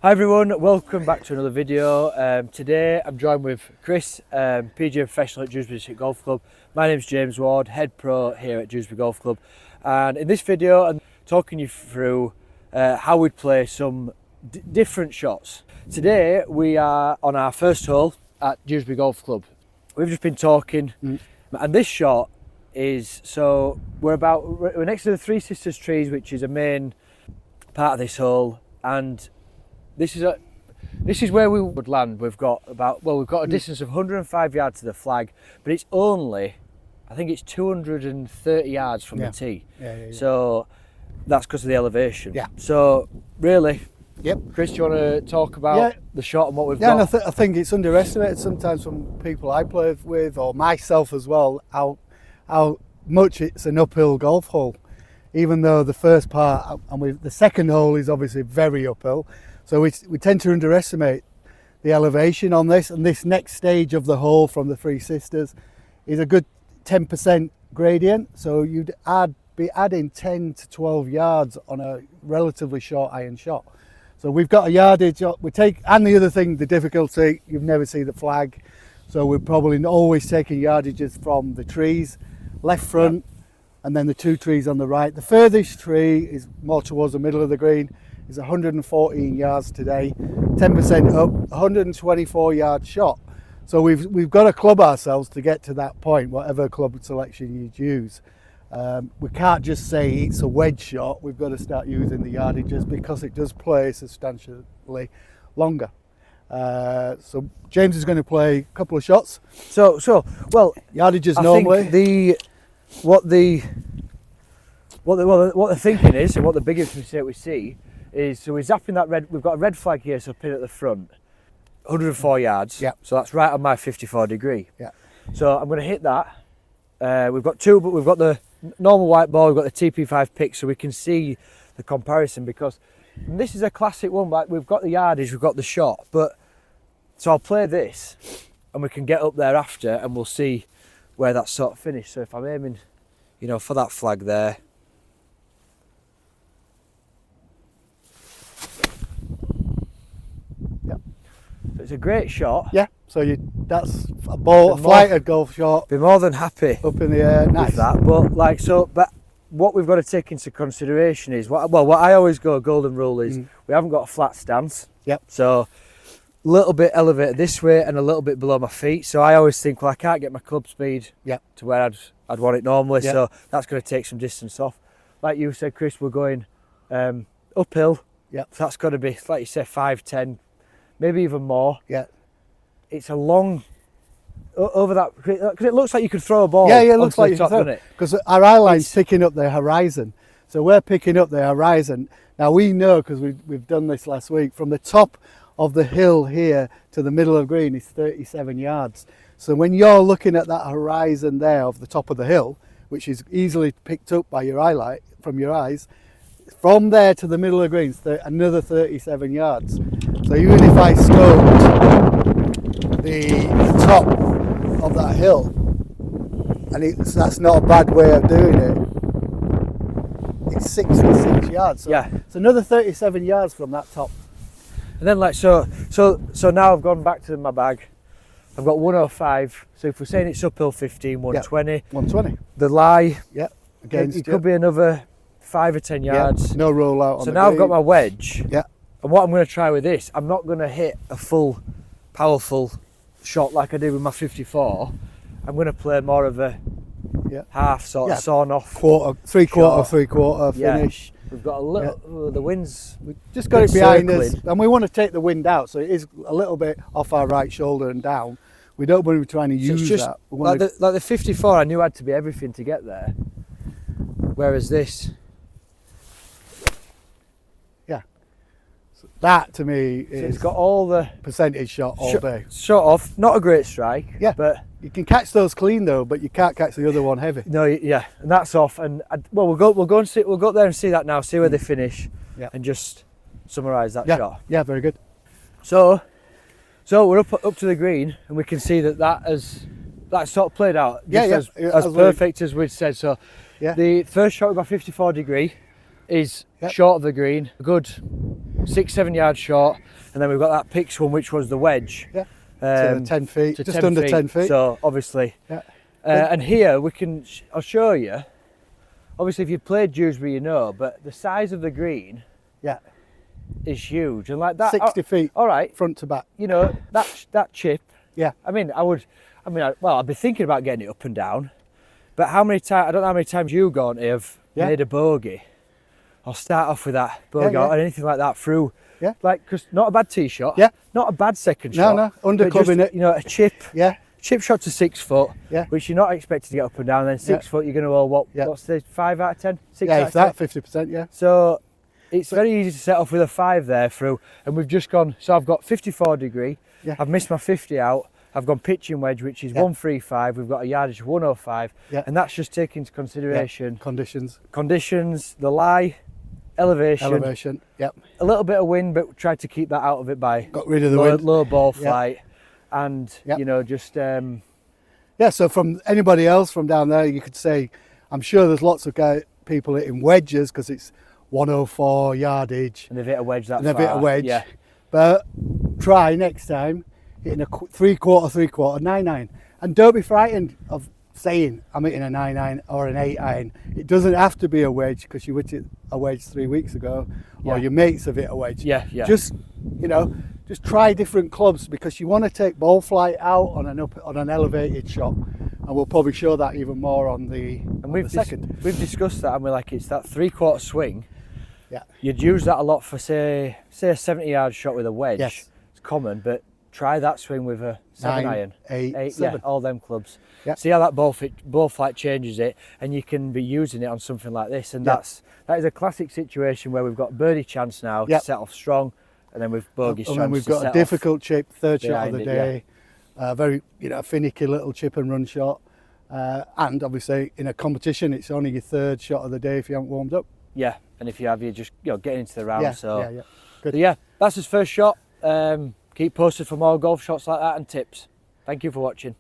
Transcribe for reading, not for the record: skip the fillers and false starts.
Hi everyone, welcome back to another video. Today I'm joined with Chris, PGA professional at Dewsbury District Golf Club. My name's James Ward, head pro here at Dewsbury Golf Club, and in this video I'm talking you through how we'd play some different shots. Today we are on our first hole at Dewsbury Golf Club. We've just been talking and this shot is, so we're next to the Three Sisters trees, which is a main part of this hole, and this is where we would land. We've got a distance of 105 yards to the flag, but it's only, I think it's 230 yards from the tee. So that's because of the elevation. Yeah. So really, Chris, do you want to talk about the shot and what we've got? And I think it's underestimated sometimes from people I play with, or myself as well, how much it's an uphill golf hole. Even though the first part and the second hole is obviously very uphill. So we tend to underestimate the elevation on this, and this next stage of the hole from the Three Sisters is a good 10% gradient. So you'd be adding 10 to 12 yards on a relatively short iron shot. So we've got a yardage, and the other thing, the difficulty, you've never see the flag. So we're probably always taking yardages from the trees, left front, and then the two trees on the right. The furthest tree is more towards the middle of the green, is 114 yards today, 10% up, 124 yard shot. So we've got to club ourselves to get to that point, whatever club selection you'd use. We can't just say it's a wedge shot. We've got to start using the yardages because it does play substantially longer. So James is going to play a couple of shots. So well, yardages I normally. Think what the thinking is, and what the biggest mistake we see is, so we're zapping that red. We've got a red flag here, so pin at the front, 104 yards. Yeah. So that's right on my 54 degree. Yeah. So I'm going to hit that. We've got the normal white ball. We've got the TP5 pick, so we can see the comparison, because this is a classic one. Like, we've got the yardage, we've got the shot, but so I'll play this, and we can get up there after, and we'll see where that's sort of finished. So if I'm aiming, for that flag there. It's a great shot. Yeah, so that's a flighted golf shot. Be more than happy up in the air, nice. With that. But what we've got to take into consideration is what I always go golden rule is we haven't got a flat stance. Yep. So a little bit elevated this way and a little bit below my feet. So I always think, well, I can't get my club speed to where I'd want it normally. Yep. So that's going to take some distance off. Like you said, Chris, we're going uphill. Yep. So that's got to be, like you say, 5, 10. Maybe even more. Yeah. It's a long over that, because it looks like you could throw a ball. Yeah, it looks like you could throw it. Because our eye line's picking up the horizon, so we're picking up the horizon. Now we know, because we've done this last week, from the top of the hill here to the middle of green is 37 yards. So when you're looking at that horizon there of the top of the hill, which is easily picked up by your eyelight from your eyes, from there to the middle of green is another 37 yards. So even if I scoped the top of that hill, and that's not a bad way of doing it, it's 66 yards. So it's another 37 yards from that top. And then so now I've gone back to my bag. I've got 105. So if we're saying it's uphill 15, 120. 120. The lie. Yeah. Against it could be another 5 or 10 yards. Yeah, no roll out on so now I've got my wedge. Yeah. And what I'm going to try with this, I'm not going to hit a full, powerful shot like I did with my 54. I'm going to play more of a half sort of sawn off. Three-quarter finish. We've got a little, the wind's... We've just got it behind us, and we want to take the wind out, so it is a little bit off our right shoulder and down. We don't want to be trying to use that. Like the 54, I knew had to be everything to get there. Whereas this... That to me is, it's got all the percentage shot all day. Shot off, not a great strike. Yeah, but you can catch those clean though, but you can't catch the other one heavy. No, yeah, and that's off. And we'll go up there and see that now. See where they finish, and just summarise that shot. Yeah, very good. So we're up to the green, and we can see that sort of played out. As perfect as we'd said. So the first shot was about 54 degree. is Yep. short of the green, a good 6-7 yards short, and then we've got that pitch one, which was the wedge. Yeah. To 10 feet, to just under 10 feet. So obviously, Yeah. and here we can, I'll show you. Obviously, if you've played Dewsbury, you know, but the size of the green Yeah. is huge, and like that, 60 feet all right, front to back. you know, that chip. Yeah. I mean, I'd be thinking about getting it up and down, but how many times? I don't know how many times you gone to have Yeah. made a bogey. I'll start off with that bogey Yeah, yeah. or anything like that through. Yeah. Like, cause not a bad tee shot. Yeah. Not a bad second No, shot. no, but underclubbing just, it. You know, a chip Yeah. shot to 6 foot. Yeah. Which you're not expected to get up and down. Then 6 foot, you're going to roll what? Yeah. What's the 5 out of 10? 6 Yeah, out if of 10? that, 50%, yeah. So it's very easy to set off with a 5 there through, and we've just gone. So I've got 54 degree. Yeah. I've missed my 50 out. I've gone pitching wedge, which is Yeah. 135. We've got a yardage of 105, Yeah. and that's just taking into consideration Conditions, conditions, the lie, elevation, elevation, yep. a little bit of wind, but tried to keep that out of it by Got rid of the low, wind. low ball Yeah. flight, and Yeah. you know, just Yeah, so from anybody else from down there, you could say, I'm sure there's lots of people hitting wedges because it's 104 yardage and they've hit a wedge that and a far. bit of wedge. Yeah, But try next time hitting a 3/4, 9-9. And don't be frightened of saying I'm hitting a 9-9 or an 8-iron. It doesn't have to be a wedge because you hit it a wedge 3 weeks ago or Yeah. your mates have hit a wedge. yeah, yeah. Just, you know, just try different clubs because you want to take ball flight out on an elevated shot, and we'll probably show that even more on the, and on we've the second. we've discussed that, and we're like, it's that 3/4 swing. Yeah. You'd use that a lot for say a 70-yard shot with a wedge. Yes. It's common, but try that swing with a 7 9, iron. 8, Yeah, 7. all them clubs. Yeah. See how that ball flight changes it, and you can be using it on something like this, and Yeah. that is a classic situation where we've got birdie chance now Yeah. to set off strong, and then we've bogey chance. And then we've to got set a off. difficult chip, third shot of the behind it, day. Very, finicky little chip and run shot. And obviously in a competition, it's only your third shot of the day if you haven't warmed up. Yeah, and if you have, you just getting into the round. Yeah, so yeah, yeah. Good. So yeah, that's his first shot. Keep posted for more golf shots like that and tips. Thank you for watching.